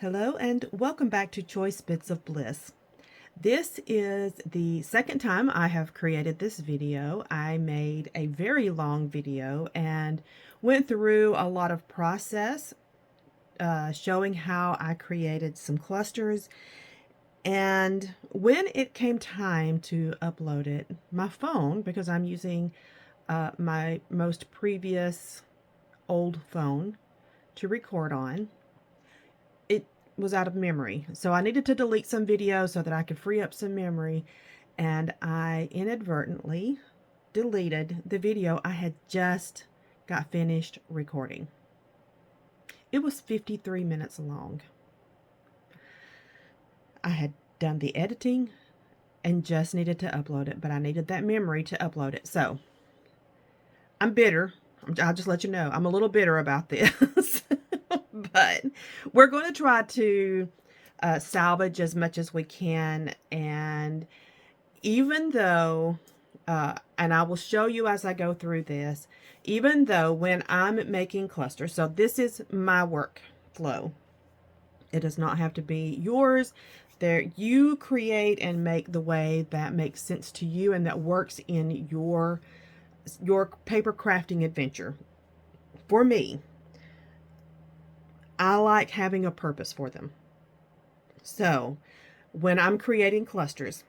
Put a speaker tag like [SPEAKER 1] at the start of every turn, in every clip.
[SPEAKER 1] Hello and welcome back to Choice Bits of Bliss. This is the second time I have created this video. I made a very long video and went through a lot of process showing how I created some clusters. And when it came time to upload it, my phone, because I'm using my most previous old phone to record on, it was out of memory. So I needed to delete some video so that I could free up some memory. And I inadvertently deleted the video I had just got finished recording. It was 53 minutes long. I had done the editing and just needed to upload it, but I needed that memory to upload it. So I'm bitter. I'll just let you know, I'm a little bitter about this. But we're going to try to salvage as much as we can. And even though, and I will show you as I go through this, even though when I'm making clusters, so this is my workflow. It does not have to be yours. There, you create and make the way that makes sense to you and that works in your paper crafting adventure. For me, I like having a purpose for them. So when I'm creating clusters,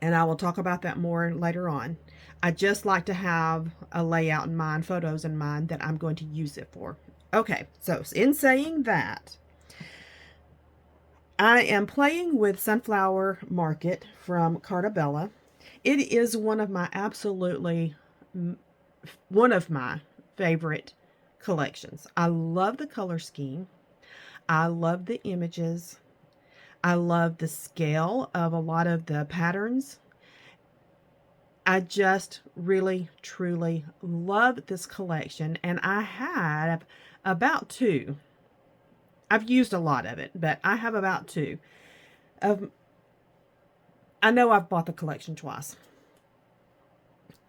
[SPEAKER 1] and I will talk about that more later on, I just like to have a layout in mind, photos in mind that I'm going to use it for. Okay, so in saying that, I am playing with Sunflower Market from Cartabella. It is one of my favorite collections. I love the color scheme. I love the images. I love the scale of a lot of the patterns. I just really, truly love this collection. And I have about two. I've used a lot of it, but I have about two. I know I've bought the collection twice.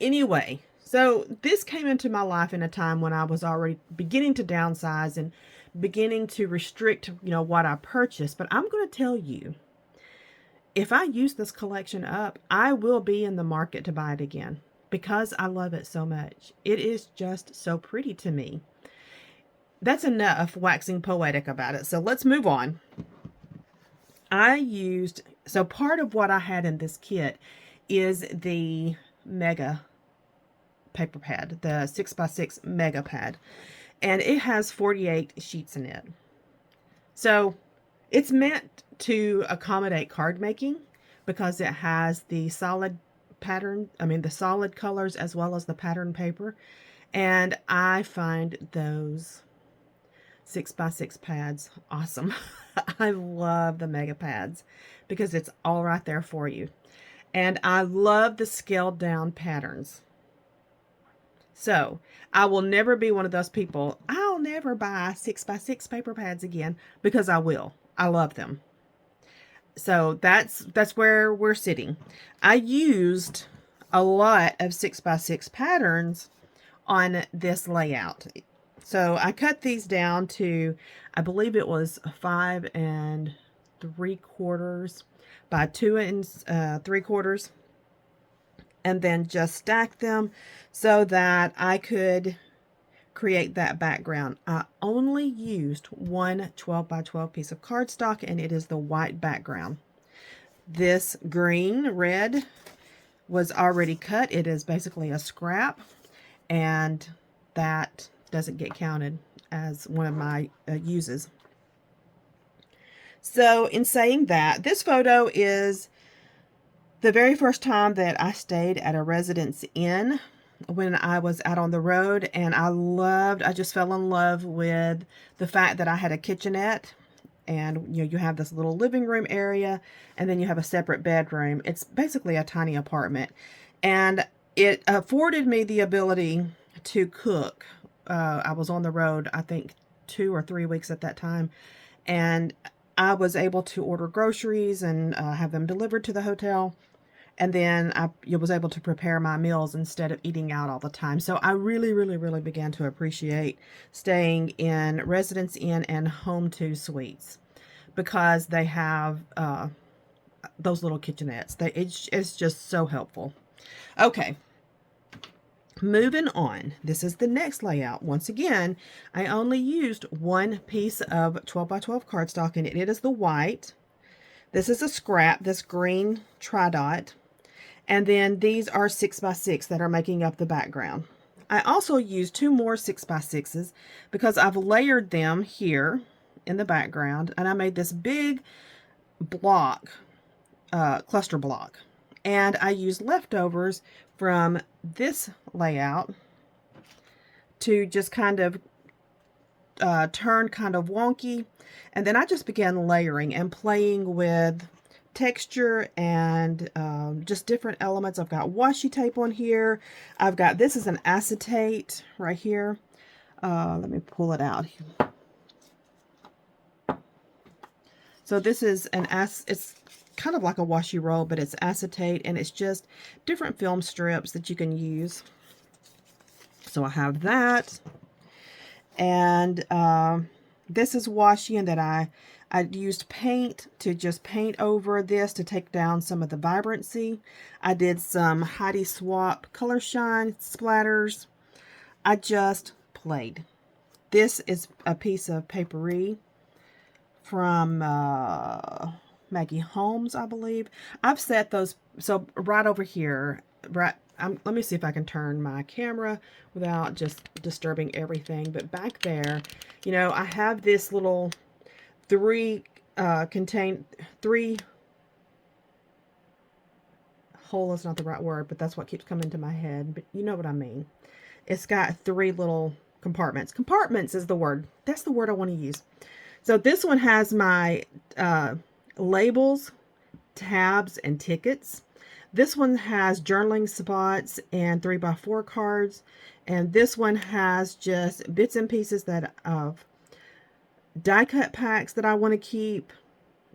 [SPEAKER 1] Anyway, so this came into my life in a time when I was already beginning to downsize and beginning to restrict, what I purchased. But I'm going to tell you, if I use this collection up, I will be in the market to buy it again because I love it so much. It is just so pretty to me. That's enough waxing poetic about it. So let's move on. So part of what I had in this kit is the mega paper pad, the 6x6 mega pad, and it has 48 sheets in it. So it's meant to accommodate card making because it has the solid pattern, the solid colors as well as the pattern paper. And I find those 6x6 pads awesome. I love the mega pads because it's all right there for you. And I love the scaled down patterns. So I will never be one of those people, I'll never buy 6x6 paper pads again, because I will. I love them. So that's where we're sitting. I used a lot of 6x6 patterns on this layout. So I cut these down to, I believe it was 5 3/4 by 2 3/4, and then just stack them so that I could create that background. I only used one 12x12 piece of cardstock, and it is the white background. This green red was already cut. It is basically a scrap, and that doesn't get counted as one of my uses. So in saying that, this photo is the very first time that I stayed at a Residence Inn when I was out on the road, and I just fell in love with the fact that I had a kitchenette, and you have this little living room area, and then you have a separate bedroom. It's basically a tiny apartment, and it afforded me the ability to cook. I was on the road, I think 2 or 3 weeks at that time, and I was able to order groceries and have them delivered to the hotel. And then I was able to prepare my meals instead of eating out all the time. So I really, really, really began to appreciate staying in Residence Inn and Home2 suites. because they have those little kitchenettes. It's just so helpful. Okay, moving on. This is the next layout. Once again, I only used one piece of 12 by 12 cardstock, and it is the white. This is a scrap, this green tri-dot. And then these are 6 by 6 that are making up the background. I also used 2 more 6 by 6s because I've layered them here in the background, and I made this big block, cluster block. And I used leftovers from this layout to just kind of turn kind of wonky. And then I just began layering and playing with texture and just different elements. I've got washi tape on here. I've got, this is an acetate right here. Let me pull it out. So this is it's kind of like a washi roll, but it's acetate, and it's just different film strips that you can use. So I have that. And this is washi, and that I used paint to just paint over this to take down some of the vibrancy. I did some Heidi Swapp Color Shine splatters. I just played. This is a piece of papery from Maggie Holmes, I believe. I've set those, so right over here, right, let me see if I can turn my camera without just disturbing everything. But back there, you know, I have this little three hole is not the right word, but that's what keeps coming to my head. But you know what I mean. It's got 3 little compartments. Compartments is the word. That's the word I want to use. So this one has my labels, tabs, and tickets. This one has journaling spots and 3x4 cards. And this one has just bits and pieces that of die cut packs that I want to keep,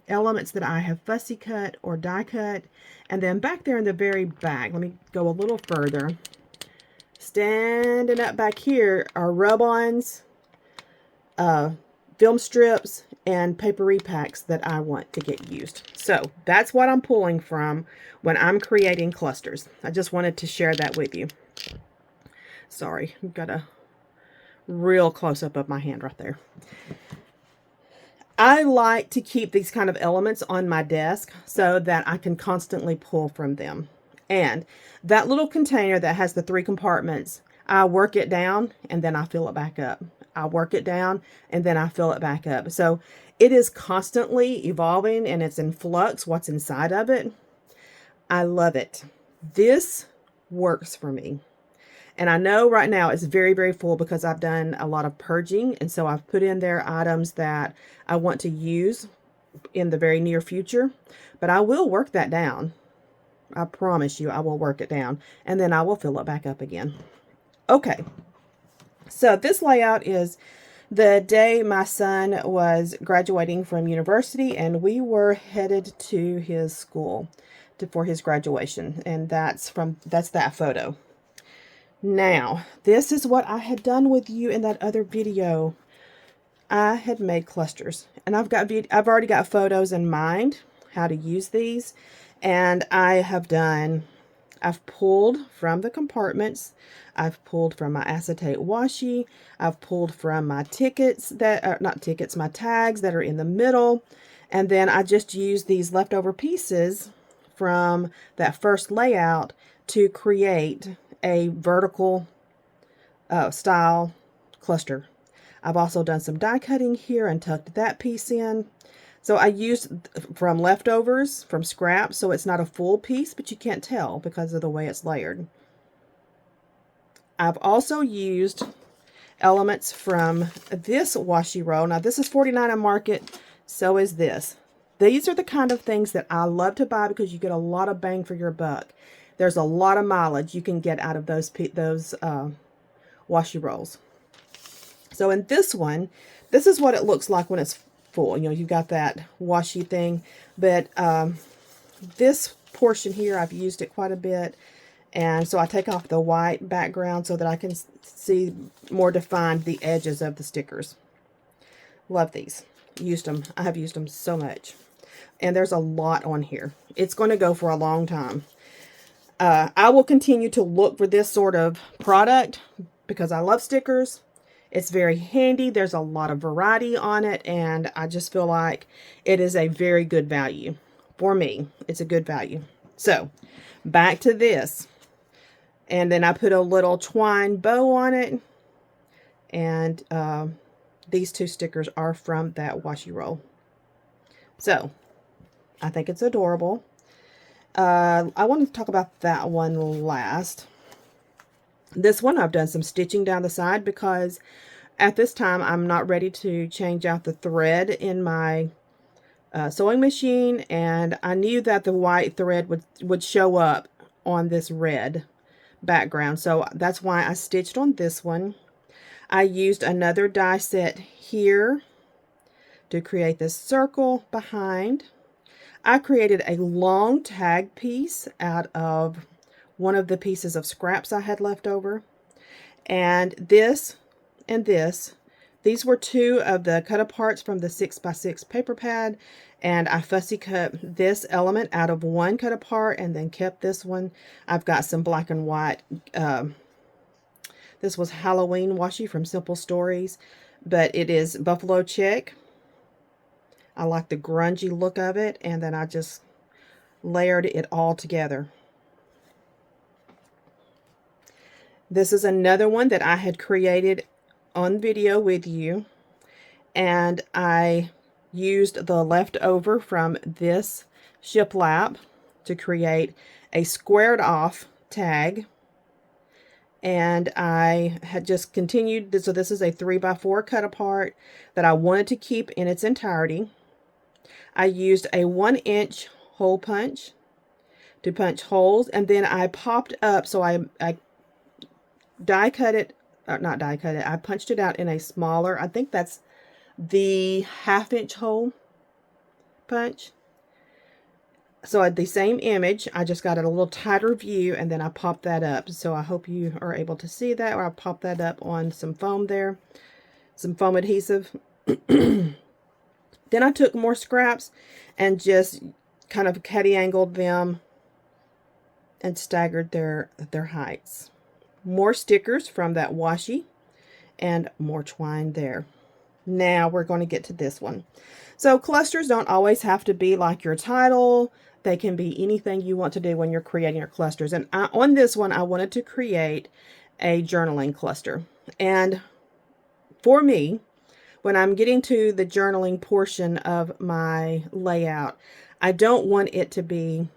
[SPEAKER 1] elements that I have fussy cut or die cut. And then back there in the very back, let me go a little further. Standing up back here are rub-ons, film strips, and papery packs that I want to get used. So that's what I'm pulling from when I'm creating clusters. I just wanted to share that with you. Sorry, I've got a real close-up of my hand right there. I like to keep these kind of elements on my desk so that I can constantly pull from them. And that little container that has the 3 compartments, I work it down and then I fill it back up. I work it down and then I fill it back up. So it is constantly evolving and it's in flux what's inside of it. I love it. This works for me. And I know right now it's very, very full because I've done a lot of purging. And so I've put in there items that I want to use in the very near future. But I will work that down. I promise you I will work it down. And then I will fill it back up again. Okay. So this layout is the day my son was graduating from university, and we were headed to his school for his graduation. And that's that photo. Now, this is what I had done with you in that other video. I had made clusters, and I've already got photos in mind how to use these, and I've pulled from the compartments. I've pulled from my acetate washi. I've pulled from my tickets that are not tickets, my tags that are in the middle. And then I just use these leftover pieces from that first layout to create a vertical style cluster. I've also done some die cutting here and tucked that piece in. So I used from leftovers, from scraps, so it's not a full piece, but you can't tell because of the way it's layered. I've also used elements from this washi roll. Now this is $49 at Market, so is this. These are the kind of things that I love to buy because you get a lot of bang for your buck. There's a lot of mileage you can get out of those washi rolls. So in this one, this is what it looks like when it's full. You know, you've got that washi thing, but this portion here, I've used it quite a bit. And so I take off the white background so that I can see more defined the edges of the stickers. Love these. used them. I have used them so much. And there's a lot on here. It's going to go for a long time. I will continue to look for this sort of product because I love stickers. It's very handy. There's a lot of variety on it, and I just feel like it is a very good value. For me, it's a good value. So, back to this. And then I put a little twine bow on it. And these two stickers are from that washi roll. So, I think it's adorable. I want to talk about that one last. This one I've done some stitching down the side because at this time I'm not ready to change out the thread in my sewing machine, and I knew that the white thread would show up on this red background, so that's why I stitched on this one. I used another die set here to create this circle behind. I created a long tag piece out of one of the pieces of scraps I had left over. And this and this, these were two of the cut aparts from the 6x6 paper pad. And I fussy cut this element out of one cut apart and then kept this one. I've got some black and white. This was Halloween washi from Simple Stories, but it is buffalo check. I like the grungy look of it, and then I just layered it all together. This is another one that I had created on video with you, and I used the leftover from this shiplap to create a squared off tag. And I had just continued, so this is a 3x4 cut apart that I wanted to keep in its entirety. I used a 1-inch hole punch to punch holes, and then I popped up, so I die cut it, not die cut it, I punched it out in a smaller, I think that's the 1/2-inch hole punch. So at the same image, I just got a little tighter view, and then I popped that up. So I hope you are able to see that, or I popped that up on some foam there, some foam adhesive. Then I took more scraps and just kind of cutty angled them and staggered their heights. More stickers from that washi and more twine there. Now we're going to get to this one. So clusters don't always have to be like your title. They can be anything you want to do when you're creating your clusters. And on this one, I wanted to create a journaling cluster. And for me, when I'm getting to the journaling portion of my layout, I don't want it to be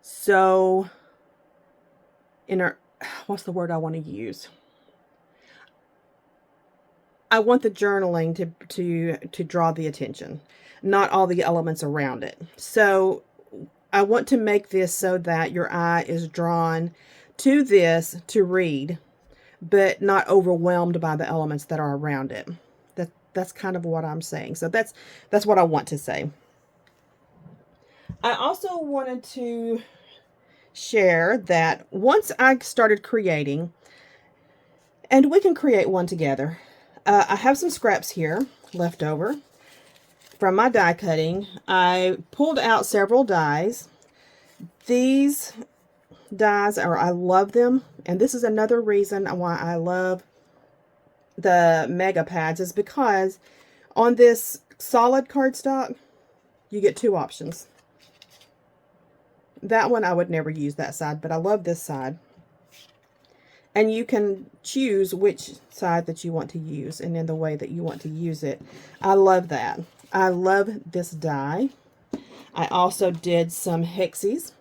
[SPEAKER 1] so what's the word I want to use? I want the journaling to draw the attention, not all the elements around it. So I want to make this so that your eye is drawn to this to read, but not overwhelmed by the elements that are around it. That's kind of what I'm saying. So that's what I want to say. I also wanted to share that once I started creating, and we can create one together. I have some scraps here left over from my die cutting. I pulled out several dies. These dies I love them, and this is another reason why I love the mega pads, is because on this solid cardstock you get two options. That one I would never use that side, but I love this side. And you can choose which side that you want to use and in the way that you want to use it. I love that. I love this die. I also did some hexies.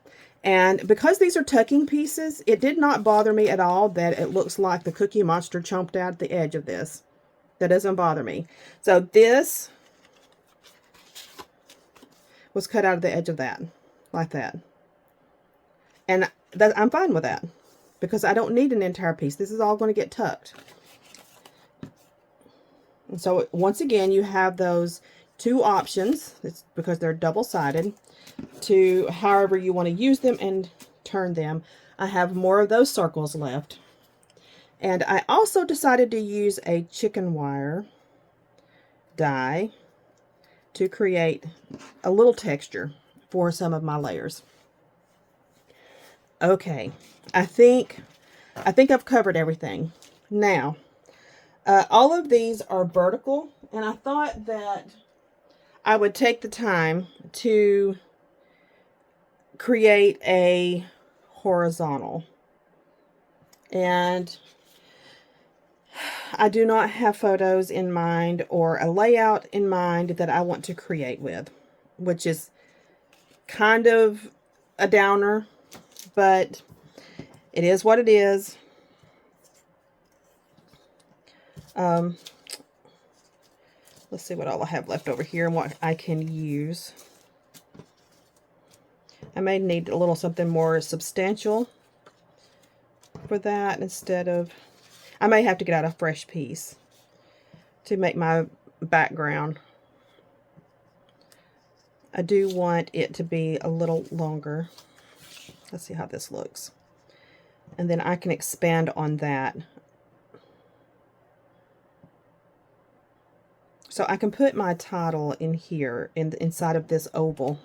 [SPEAKER 1] And because these are tucking pieces, it did not bother me at all that it looks like the Cookie Monster chomped out the edge of this. That doesn't bother me. So this was cut out of the edge of that, like that. And I'm fine with that, because I don't need an entire piece. This is all going to get tucked. And so once again, you have those two options. It's because they're double-sided, to however you want to use them and turn them. I have more of those circles left. And I also decided to use a chicken wire die to create a little texture for some of my layers. Okay, I think I've covered everything. Now, all of these are vertical, and I thought that I would take the time to create a horizontal. And I do not have photos in mind or a layout in mind that I want to create with, which is kind of a downer, but it is what it is. Let's see what all I have left over here and what I can use. I may need a little something more substantial for that instead of, I may have to get out a fresh piece to make my background. I do want it to be a little longer. Let's see how this looks. And then I can expand on that. So I can put my title in here, inside of this oval.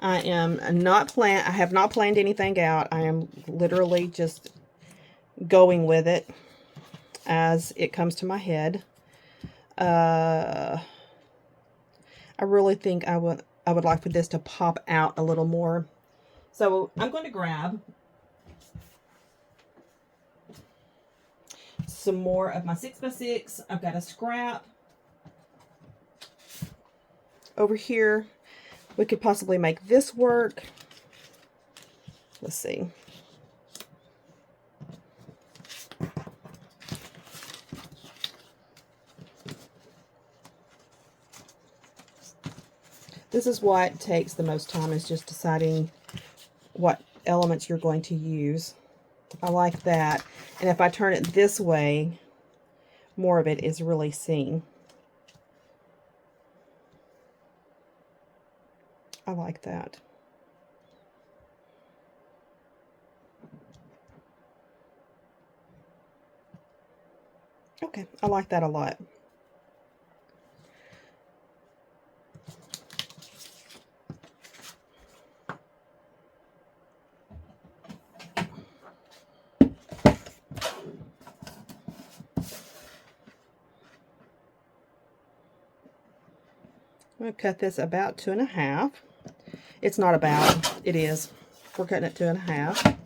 [SPEAKER 1] I have not planned anything out. I am literally just going with it as it comes to my head. I really think I would like for this to pop out a little more. So I'm going to grab some more of my 6x6. I've got a scrap over here. We could possibly make this work. Let's see. This is what takes the most time, is just deciding what elements you're going to use. I like that. And if I turn it this way, more of it is really seen. I like that. Okay, I like that a lot. I'm going to cut this about 2.5. It's not about, it is. We're cutting it 2.5.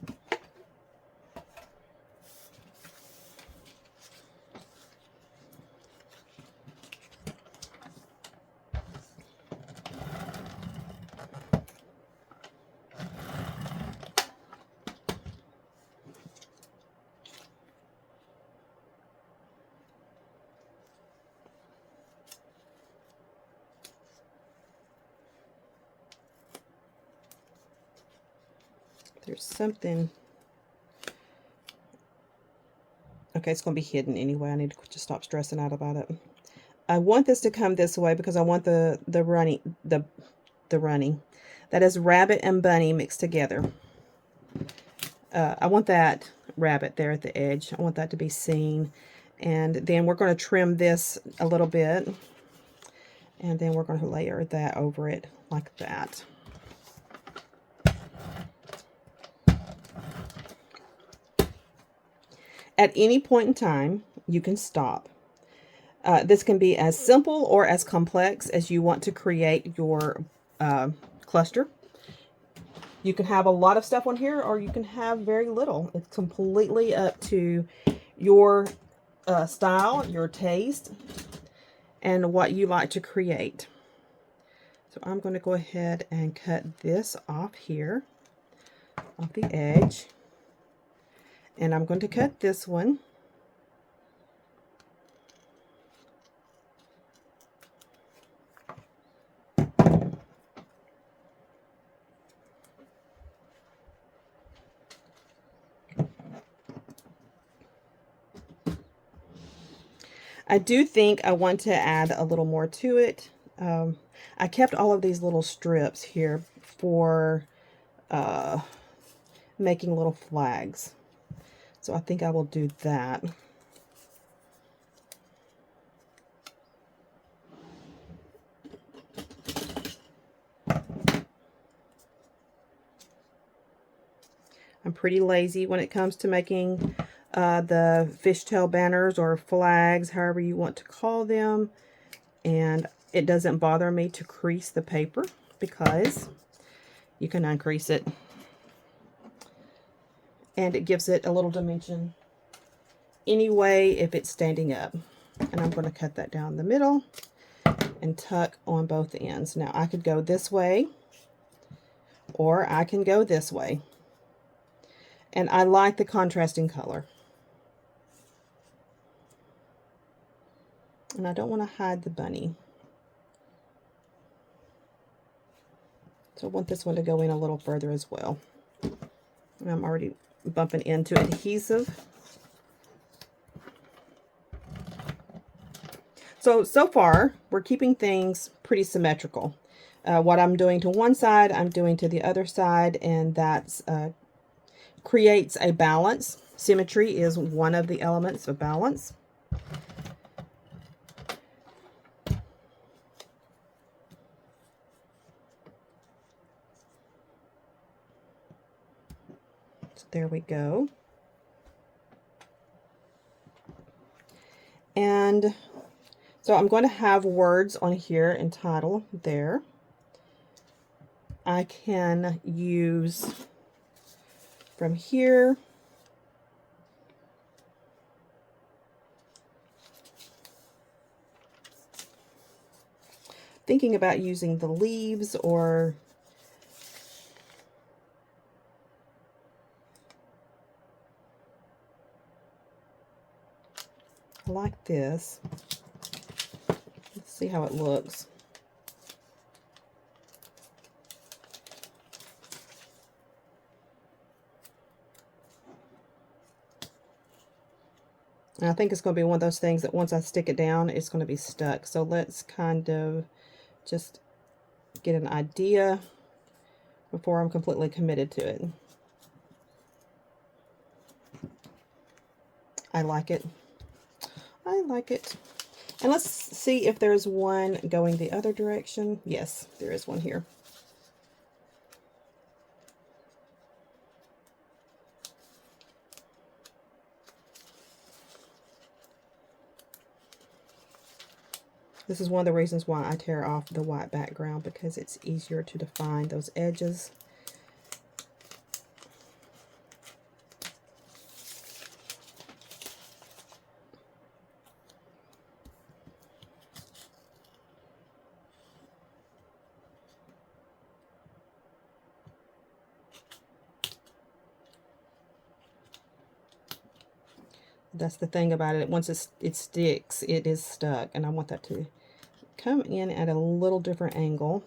[SPEAKER 1] There's something. Okay, it's going to be hidden anyway. I need to just stop stressing out about it. I want this to come this way because I want the running. That is rabbit and bunny mixed together. I want that rabbit there at the edge. I want that to be seen. And then we're going to trim this a little bit. And then we're going to layer that over it like that. At any point in time, you can stop. This can be as simple or as complex as you want to create your cluster. You can have a lot of stuff on here, or you can have very little. It's completely up to your style, your taste, and what you like to create. So I'm going to go ahead and cut this off here, off the edge. And I'm going to cut this one. I do think I want to add a little more to it. I kept all of these little strips here for making little flags. So I think I will do that. I'm pretty lazy when it comes to making the fishtail banners or flags, however you want to call them. And it doesn't bother me to crease the paper because you can uncrease it. And it gives it a little dimension anyway if it's standing up. And I'm going to cut that down the middle and tuck on both ends. Now I could go this way or I can go this way. And I like the contrasting color. And I don't want to hide the bunny. So I want this one to go in a little further as well. And I'm already bumping into adhesive. So far, we're keeping things pretty symmetrical. What I'm doing to one side, I'm doing to the other side, and that's creates a balance. Symmetry is one of the elements of balance. So there we go. And so I'm going to have words on here and title there. I can use from here thinking about using the leaves or like this. Let's see how it looks. And I think it's going to be one of those things that once I stick it down, it's going to be stuck. So let's kind of just get an idea before I'm completely committed to it. I like it. I like it. And let's see if there's one going the other direction. Yes, there is one here. This is one of the reasons why I tear off the white background, because it's easier to define those edges. That's the thing about it. Once it sticks, it is stuck, and I want that to come in at a little different angle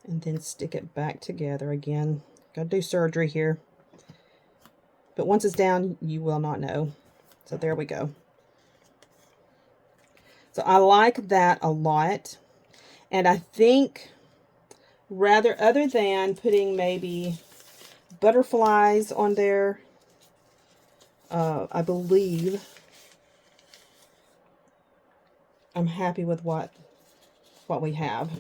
[SPEAKER 1] and then stick it back together again. Gotta do surgery here, but once it's down, you will not know. So there we go. So I like that a lot, and I think rather, other than putting maybe butterflies on there, I believe I'm happy with what we have.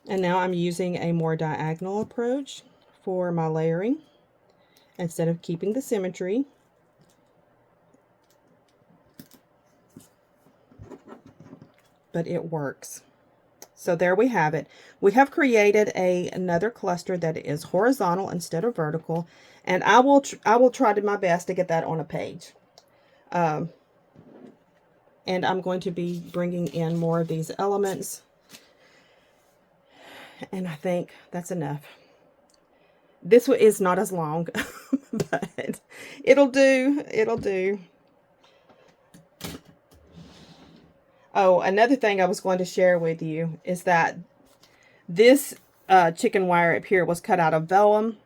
[SPEAKER 1] And now I'm using a more diagonal approach for my layering instead of keeping the symmetry. But it works. So there we have it. We have created another cluster that is horizontal instead of vertical, and I will try to my best to get that on a page. And I'm going to be bringing in more of these elements, and I think that's enough. This one is not as long, but it'll do. It'll do. Oh, another thing I was going to share with you is that this chicken wire up here was cut out of vellum,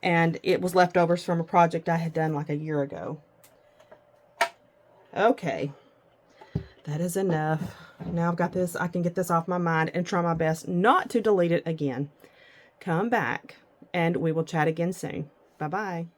[SPEAKER 1] and it was leftovers from a project I had done like a year ago. Okay, that is enough. Now I've got this, I can get this off my mind and try my best not to delete it again. Come back, and we will chat again soon. Bye-bye.